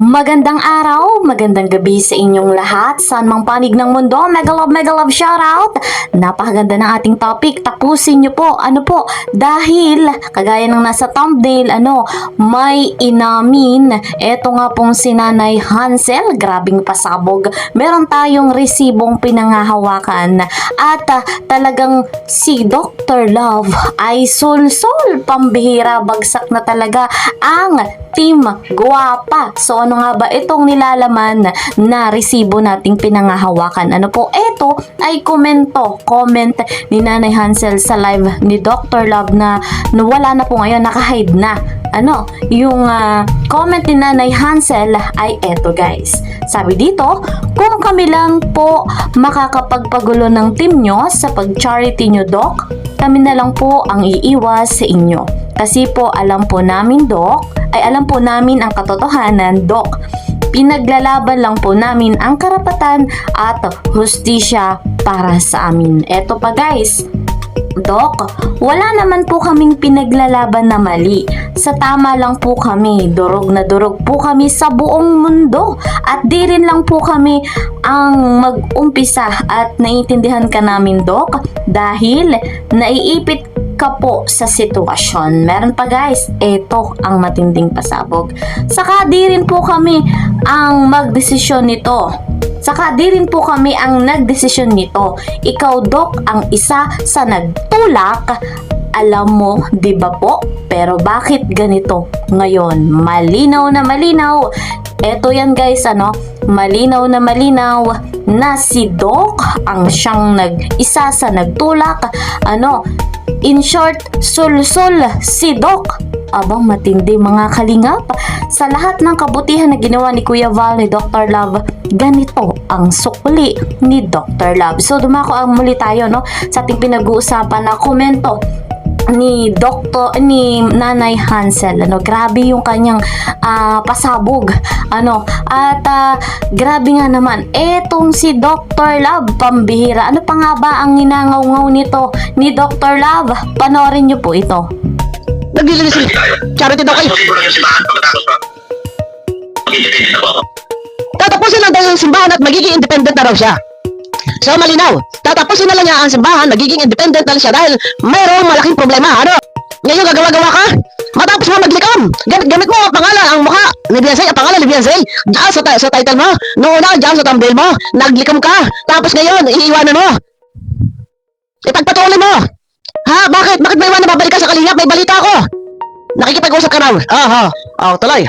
Magandang araw, magandang gabi sa inyong lahat. Saan mang panig ng mundo, mega love shoutout. Napakaganda ng ating topic. Tapusin nyo po. Ano po? Dahil, kagaya ng nasa thumbnail, may inamin. Eto nga pong si Nanay Hansel. Grabing pasabog. Meron tayong resibong pinangahawakan. At talagang si Dr. Love ay sul-sul. Pambihira, bagsak na talaga ang Team Guapa. So ano nga ba itong nilalaman na resibo nating pinangahawakan? Ano po? Ito ay comment ni Nanay Hansel sa live ni Dr. Love na wala na po ngayon, naka-hide na. Yung comment ni Nanay Hansel ay eto guys. Sabi dito, kung kami lang po makakapagpagulo ng team nyo sa pag-charity nyo, Doc, kami na lang po ang iiwas sa inyo. Kasi po alam po namin ang katotohanan, Doc. Pinaglalaban lang po namin ang karapatan at hustisya para sa amin. Eto pa guys, Doc, wala naman po kaming pinaglalaban na mali. Sa tama lang po kami, durog na durog po kami sa buong mundo. At di rin lang po kami ang mag-umpisa at naiintindihan ka namin, Doc, dahil naiipit ka po sa sitwasyon. Meron pa guys, ito ang matinding pasabog. Saka di rin po kami ang magdesisyon nito. Saka di rin po kami ang nagdesisyon nito. Ikaw, Doc, ang isa sa nagtulak. Alam mo, di ba po? Pero bakit ganito ngayon? Malinaw na malinaw. Eto yan guys, malinaw na malinaw na si Doc ang siyang isa sa nagtulak. In short, sul-sul si Doc. Abang matindi mga kalingap. Sa lahat ng kabutihan na ginawa ni Kuya Val, ni Dr. Love, ganito ang sukli ni Dr. Love. So dumako ang muli tayo sa ating pinag-uusapan na komento ni Nanay Hansel. Grabe yung kanyang pasabog. Grabe nga naman etong si Dr. Love, pambihira. Ano pa nga ba ang ninangaw-ngaw nito ni Dr. Love? Panoorin niyo po ito. Naglilinis charity daw kayo. Tatapusin lang daw yung simbahan at magiging independent na raw siya. So malinaw, tatapusin na lang niya ang simbahan, magiging independent na siya dahil mayroong malaking problema. Ngayon gagawa-gawa ka? Matapos mo maglikam, gamit mo ang pangalan, ang mukha ni Beyonce, ang pangalan ni Beyonce, diyan sa title mo, noon na diyan sa thumbnail mo, naglikam ka, tapos ngayon iiwanan mo. Ipagpatuloy mo. Bakit may iwanan, babalik ka sa kalingap, may balita ako. Nakikipag-usap ka raw. Tuloy.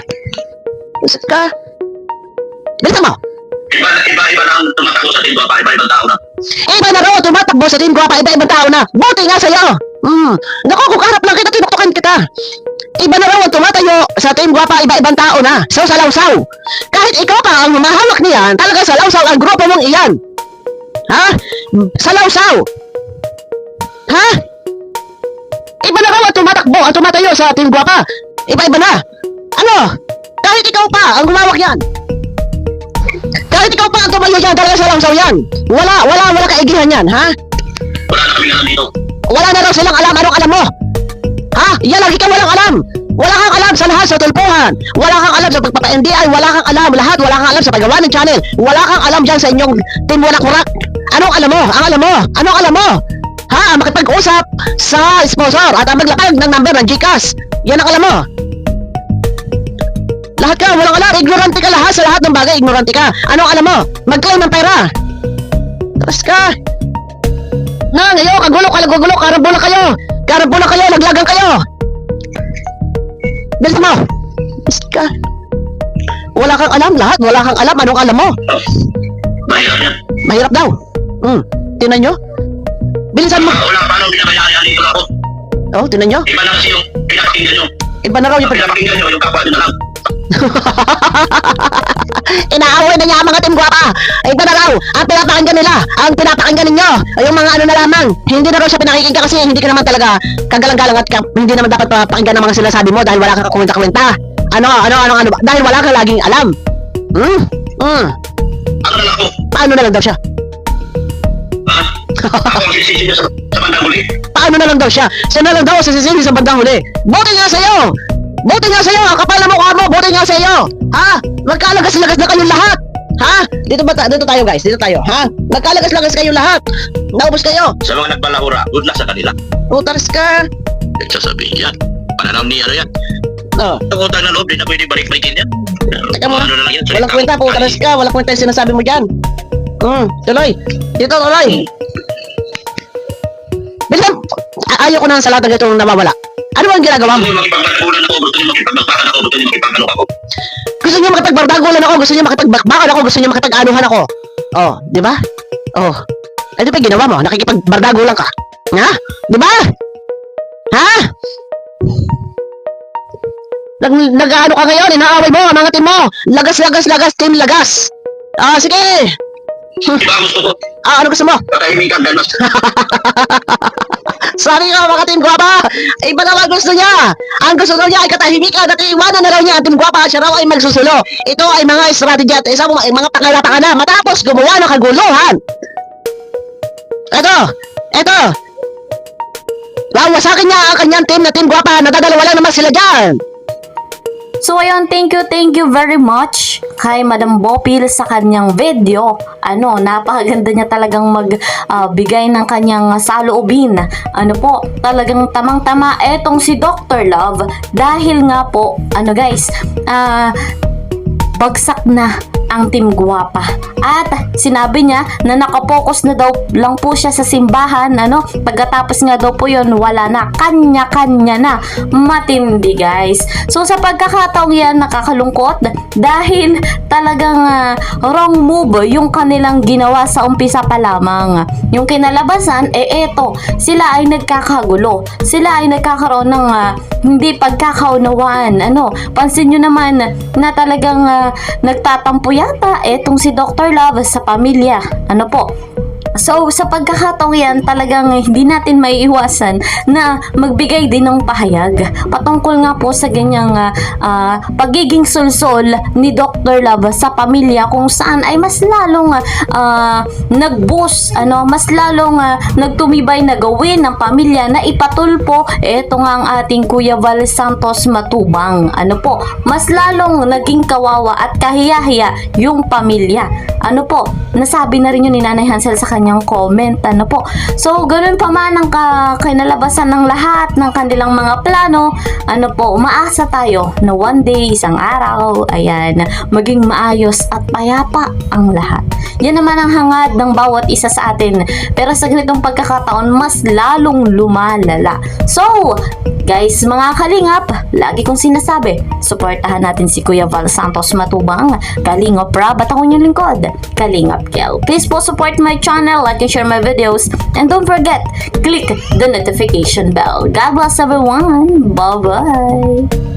Usap ka. Balita mo. Iba na ang tumatakbo sa Team Guapa, iba-ibang tao na. Iba na raw tumatakbo sa Team Guapa, iba-ibang tao na. Buti nga sa'yo. Naku, kung kaharap lang kita, tinuktukan kita. Iba na raw ang tumatayo sa Team Guapa, iba-ibang tao na. So, salawsaw. Kahit ikaw pa ang mamahawak niyan, talaga salawsaw ang grupo mong iyan. Salawsaw. Iba na raw ang tumatakbo, ang tumatayo sa Team Guapa. Iba-iba na. Kahit ikaw pa ang gumawak yan. Kahit ikaw pa ang tumayo dyan, talaga salawsaw yan. Wala kaigihan yan, Wala na kami alam dito. Wala na raw silang alam. Anong alam mo? Yan lang, ikaw walang alam. Wala kang alam sa lahat sa tulpuhan. Wala kang alam sa pagpapa-NDI. Wala kang alam lahat. Wala kang alam sa paggawa ng channel. Wala kang alam dyan sa inyong Team Walang Kurak. Anong alam mo? Anong alam mo? Makipag-usap sa sponsor at ang maglapag ng number ng GCash. Yan ang alam mo. Lahat ka, walang alam. Ignorante ka lahat sa lahat ng bagay. Ignorante ka. Anong alam mo? Mag-claim ng pera. Tapos ka. Ngayon, kagulo, Karambula kayo. Laglagan kayo. Bilis mo. Tapos ka. Wala kang alam lahat. Wala kang alam. Anong alam mo? Mahirap yan. Mahirap daw. Tinan nyo. Bilisan mo. Wala pa nang binabayaan dito ako. Tinan nyo. Iba na kasi yung pinapakinggan nyo. Iba na raw yung Pinapakinggan nyo, yung kapwa nyo na lang. Inaaway na niya ang mga Team Guapa. Iba na raw ang pinapakinggan nila. Ang pinapakinggan ninyo yung mga na lamang. Hindi na raw siya pinakikinggan kasi hindi ka naman talaga kagalang-galang at hindi naman dapat pakinggan ng mga sinasabi mo dahil wala kang kakwenta-kwenta. Ano ba? Dahil wala kang laging alam. Ano na lang ako? Paano na lang daw siya? Ako ang sisisi niya sa bandang huli. Paano na lang daw siya? Siya na lang daw ang sisisi sa bandang huli. Buti nga sa'yo. Buti nga sa'yo, ang kapal na mukha mo, buti nga sa'yo. Ha? Magkalagas-lagas na kayong lahat. Ha? Dito tayo guys, dito tayo. Ha? Magkalagas-lagas kayong lahat. Naubos kayo. Sa mga nagbalahura, good luck sa kanila. Utars ka. Nagsasabihin yan. Pananaw ni ano yan. No. Ang utang na loob, di na pwede balik-balikin yan. Teka mo. Ano na lang yan, Walang kwenta, utars ka. Walang kwenta yung sinasabi mo dyan. Tuloy. Dito, tuloy. Bilang, ayaw ko na sa lahat ng itong nawawala. Ano ba ang ginagawa mo? Gusto niyo makipagbardagulan ako, gusto niyo makipagbardagulan ako, gusto niyo makipagano ako. Gusto niyo makipagbardagulan ako, gusto niyo makipagbakbakan ako, gusto niyo makipag-anuhan ako. Oh, di ba? Oh. Ano ba yung ginawa mo? Nakikipagbardagulan ka. Ha? Di ba? Ha? Nag-ano ka ngayon? Inaaway mo, mga team mo. Lagas, team lagas. Sige. Di ba gusto ko? Ano gusto mo? Katahimikan, ganos. Sorry ka mga team guwapa. Iba naman gusto niya. Ang gusto daw niya ay katahimikan at iwanan na raw niya ang team guwapa. Siya raw ay magsusulo. Ito ay mga strategy at isa mo ay mga pakala-pakala matapos gumawa ng kaguluhan. Ito. Wawasakin niya ang kanyang team na team guwapa. Nadadalawa lang naman sila dyan. So ayun, thank you very much kay Madam Bopil sa kanyang video. Napakaganda niya talagang magbigay ng kanyang saloobin. Talagang tamang-tama etong si Dr. Love dahil nga po, guys, bagsak na ang Team Guwapa. At sinabi niya na nakapokus na daw lang po siya sa simbahan. Pagkatapos nga daw po yun, wala na. Kanya-kanya na. Matindi, guys. So, sa pagkakataong yan, nakakalungkot dahil talagang wrong move yung kanilang ginawa sa umpisa pa lamang. Yung kinalabasan, eto, sila ay nagkakagulo. Sila ay nagkakaroon ng hindi pagkakaunawaan. Pansin nyo naman na talagang nagtatampo yata etong si Dr. Love sa pamilya. So, sa pagkakataong yan, talagang hindi natin maiiwasan na magbigay din ng pahayag patungkol nga po sa ganyang pagiging sulsol ni Dr. Love sa pamilya kung saan ay mas lalong nag-boost, mas lalong nagtumibay na gawin ng pamilya na ipatulpo ito nga ang ating Kuya Val Santos Matubang. Mas lalong naging kawawa at kahiya-hiya yung pamilya. Nasabi na rin yun ni Nanay Hansel sa kanyang comment. So, ganun pa man ang kinalabasan ng lahat ng kanilang mga plano. Umaasa tayo na one day, isang araw, maging maayos at payapa ang lahat. Yan naman ang hangad ng bawat isa sa atin. Pero sa ganitong pagkakataon, mas lalong lumalala. So, guys, mga kalingap, lagi kong sinasabi, suportahan natin si Kuya Val Santos Matubang, Kalingap Rab, at ako yung lingkod, Kalingap Kel. Please po support my channel, like and share my videos, and don't forget, click the notification bell. God bless everyone. Bye-bye.